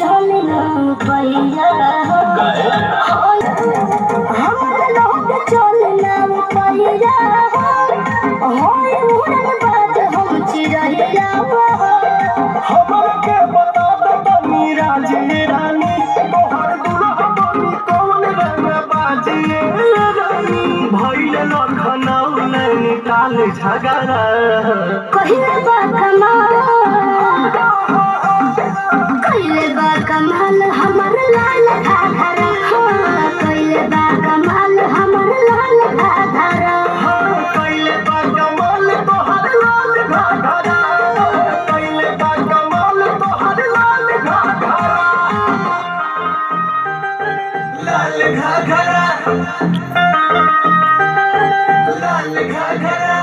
चल ना पैया हमारा लोग चल ना पैया होय उड़न बाज हम चिड़ैया हमर के बता दो मीरा जी रानी तोहर दुल्हा बनी कौन रंग बाजिए रानी भइल लखनऊ नैनीताल झगड़ा कहिले बा कमाल हमर लाल घाघरा कहिले बा कमाल हमर लाल घाघरा कइले बा कमाल तोहर लाल घाघरा कइले बा कमाल तोहर लाल घाघरा लाल घाघरा लाल घाघरा